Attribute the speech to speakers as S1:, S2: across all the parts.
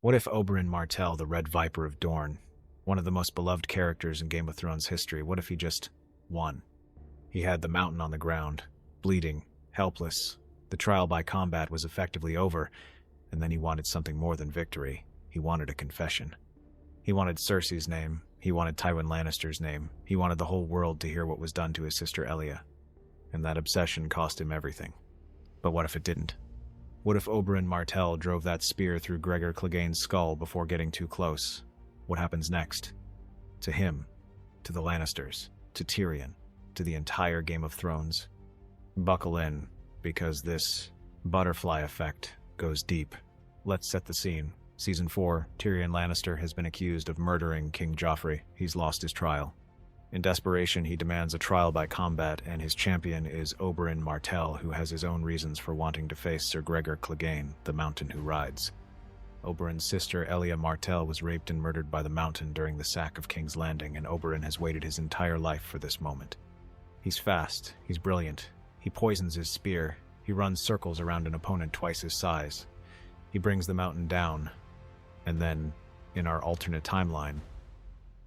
S1: What if Oberyn Martell, the Red Viper of Dorne, one of the most beloved characters in Game of Thrones history, what if he just won? He had the mountain on the ground, bleeding, helpless. The trial by combat was effectively over, and then he wanted something more than victory. He wanted a confession. He wanted Cersei's name. He wanted Tywin Lannister's name. He wanted the whole world to hear what was done to his sister Elia. And that obsession cost him everything. But what if it didn't? What if Oberyn Martell drove that spear through Gregor Clegane's skull before getting too close? What happens next? To him, to the Lannisters, to Tyrion, to the entire Game of Thrones? Buckle in, because this butterfly effect goes deep. Let's set the scene. Season 4, Tyrion Lannister has been accused of murdering King Joffrey. He's lost his trial. In desperation, he demands a trial by combat, and his champion is Oberyn Martell, who has his own reasons for wanting to face Sir Gregor Clegane, the Mountain Who Rides. Oberyn's sister, Elia Martell, was raped and murdered by the Mountain during the sack of King's Landing, and Oberyn has waited his entire life for this moment. He's fast, he's brilliant, he poisons his spear, he runs circles around an opponent twice his size. He brings the Mountain down, and then, in our alternate timeline,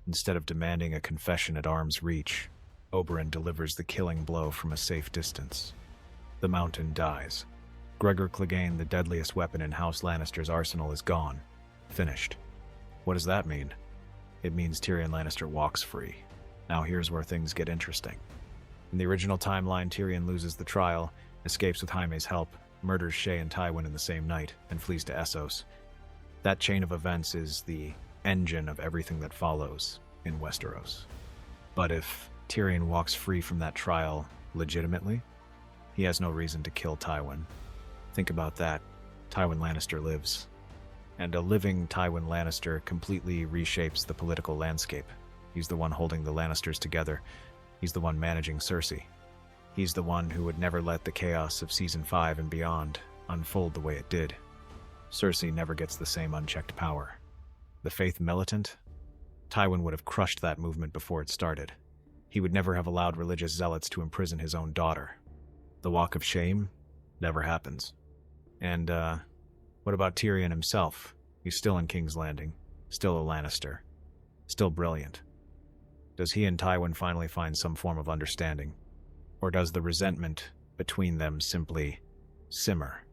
S1: instead of demanding a confession at arm's reach, Oberyn delivers the killing blow from a safe distance. The Mountain dies. Gregor Clegane, the deadliest weapon in House Lannister's arsenal, is gone. Finished. What does that mean? It means Tyrion Lannister walks free. Now here's where things get interesting. In the original timeline, Tyrion loses the trial, escapes with Jaime's help, murders Shae and Tywin in the same night, and flees to Essos. That chain of events is the engine of everything that follows in Westeros. But if Tyrion walks free from that trial legitimately, he has no reason to kill Tywin. Think about that. Tywin Lannister lives. And a living Tywin Lannister completely reshapes the political landscape. He's the one holding the Lannisters together. He's the one managing Cersei. He's the one who would never let the chaos of Season 5 and beyond unfold the way it did. Cersei never gets the same unchecked power. The Faith Militant? Tywin would have crushed that movement before it started. He would never have allowed religious zealots to imprison his own daughter. The Walk of Shame? Never happens. And, what about Tyrion himself? He's still in King's Landing, still a Lannister, still brilliant. Does he and Tywin finally find some form of understanding? Or does the resentment between them simply simmer?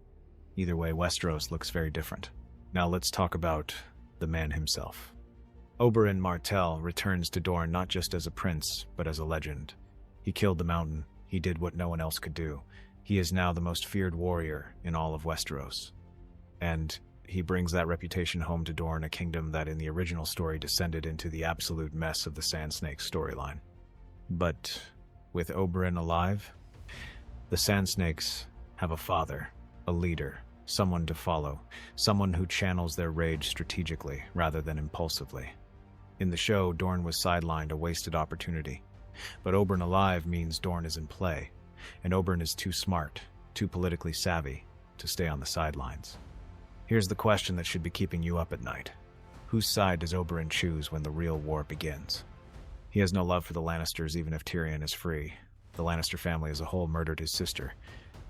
S1: Either way, Westeros looks very different. Now let's talk about the man himself. Oberyn Martell returns to Dorne not just as a prince, but as a legend. He killed the Mountain. He did what no one else could do. He is now the most feared warrior in all of Westeros. And he brings that reputation home to Dorne, a kingdom that in the original story descended into the absolute mess of the Sand Snakes storyline. But with Oberyn alive, the Sand Snakes have a father, a leader, someone to follow, someone who channels their rage strategically rather than impulsively. In the show, Dorne was sidelined, a wasted opportunity. But Oberyn alive means Dorne is in play, and Oberyn is too smart, too politically savvy, to stay on the sidelines. Here's the question that should be keeping you up at night. Whose side does Oberyn choose when the real war begins? He has no love for the Lannisters even if Tyrion is free. The Lannister family as a whole murdered his sister,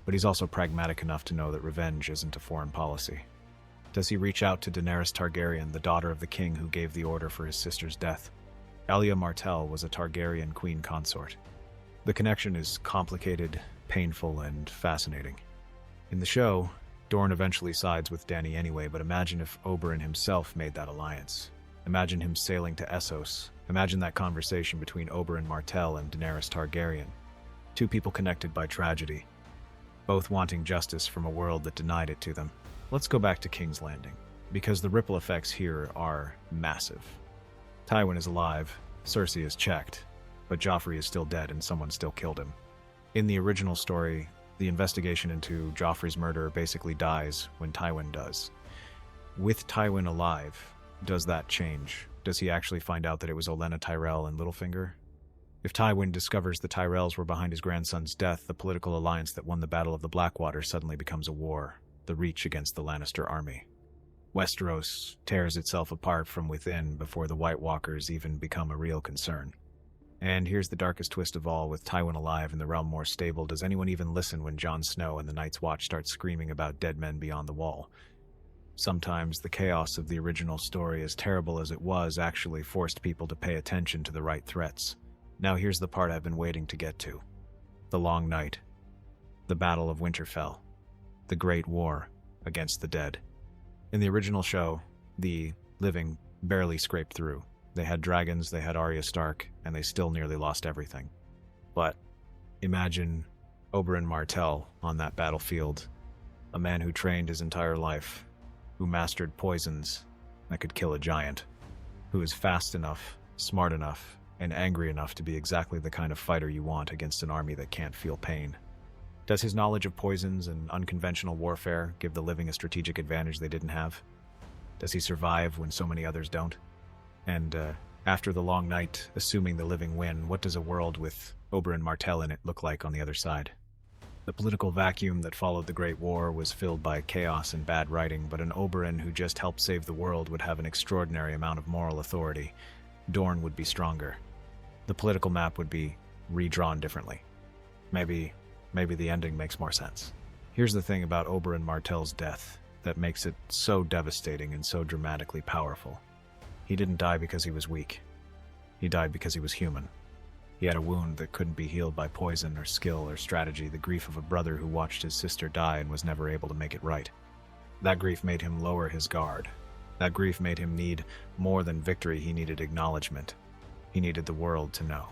S1: but he's also pragmatic enough to know that revenge isn't a foreign policy. Does he reach out to Daenerys Targaryen, the daughter of the king who gave the order for his sister's death? Elia Martell was a Targaryen queen consort. The connection is complicated, painful, and fascinating. In the show, Dorne eventually sides with Dany anyway, but imagine if Oberyn himself made that alliance. Imagine him sailing to Essos. Imagine that conversation between Oberyn Martell and Daenerys Targaryen. Two people connected by tragedy, both wanting justice from a world that denied it to them. Let's go back to King's Landing, because the ripple effects here are massive. Tywin is alive, Cersei is checked, but Joffrey is still dead and someone still killed him. In the original story, the investigation into Joffrey's murder basically dies when Tywin does. With Tywin alive, does that change? Does he actually find out that it was Olenna Tyrell and Littlefinger? If Tywin discovers the Tyrells were behind his grandson's death, the political alliance that won the Battle of the Blackwater suddenly becomes a war, the Reach against the Lannister army. Westeros tears itself apart from within before the White Walkers even become a real concern. And here's the darkest twist of all. With Tywin alive and the realm more stable, does anyone even listen when Jon Snow and the Night's Watch start screaming about dead men beyond the wall? Sometimes the chaos of the original story, as terrible as it was, actually forced people to pay attention to the right threats. Now here's the part I've been waiting to get to. The Long Night. The Battle of Winterfell. The Great War against the dead. In the original show, the living barely scraped through. They had dragons, they had Arya Stark, and they still nearly lost everything. But imagine Oberyn Martell on that battlefield, a man who trained his entire life, who mastered poisons that could kill a giant, who is fast enough, smart enough, and angry enough to be exactly the kind of fighter you want against an army that can't feel pain. Does his knowledge of poisons and unconventional warfare give the living a strategic advantage they didn't have? Does he survive when so many others don't? And after the Long Night, assuming the living win, what does a world with Oberyn Martell in it look like on the other side? The political vacuum that followed the Great War was filled by chaos and bad writing, but an Oberyn who just helped save the world would have an extraordinary amount of moral authority. Dorne would be stronger. The political map would be redrawn differently. Maybe the ending makes more sense. Here's the thing about Oberyn Martell's death that makes it so devastating and so dramatically powerful. He didn't die because he was weak. He died because he was human. He had a wound that couldn't be healed by poison or skill or strategy, the grief of a brother who watched his sister die and was never able to make it right. That grief made him lower his guard. That grief made him need more than victory. He needed acknowledgement. He needed the world to know.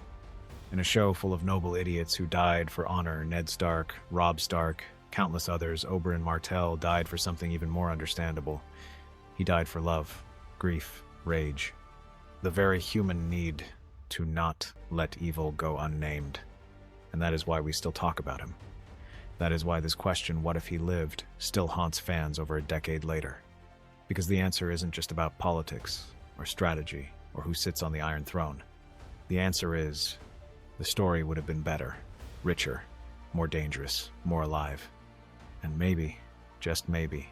S1: In a show full of noble idiots who died for honor, Ned Stark, Robb Stark, countless others, Oberyn Martell died for something even more understandable. He died for love, grief, rage. The very human need to not let evil go unnamed. And that is why we still talk about him. That is why this question, what if he lived, still haunts fans over a decade later. Because the answer isn't just about politics, or strategy, or who sits on the Iron Throne. The answer is, the story would have been better, richer, more dangerous, more alive. And maybe, just maybe,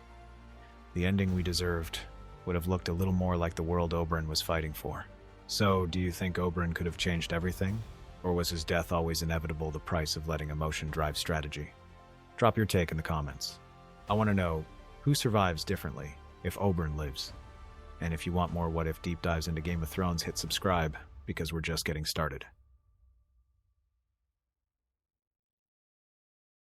S1: the ending we deserved would have looked a little more like the world Oberyn was fighting for. So, do you think Oberyn could have changed everything? Or was his death always inevitable, the price of letting emotion drive strategy? Drop your take in the comments. I want to know, who survives differently if Oberyn lives? And if you want more What If deep dives into Game of Thrones, hit subscribe, because we're just getting started.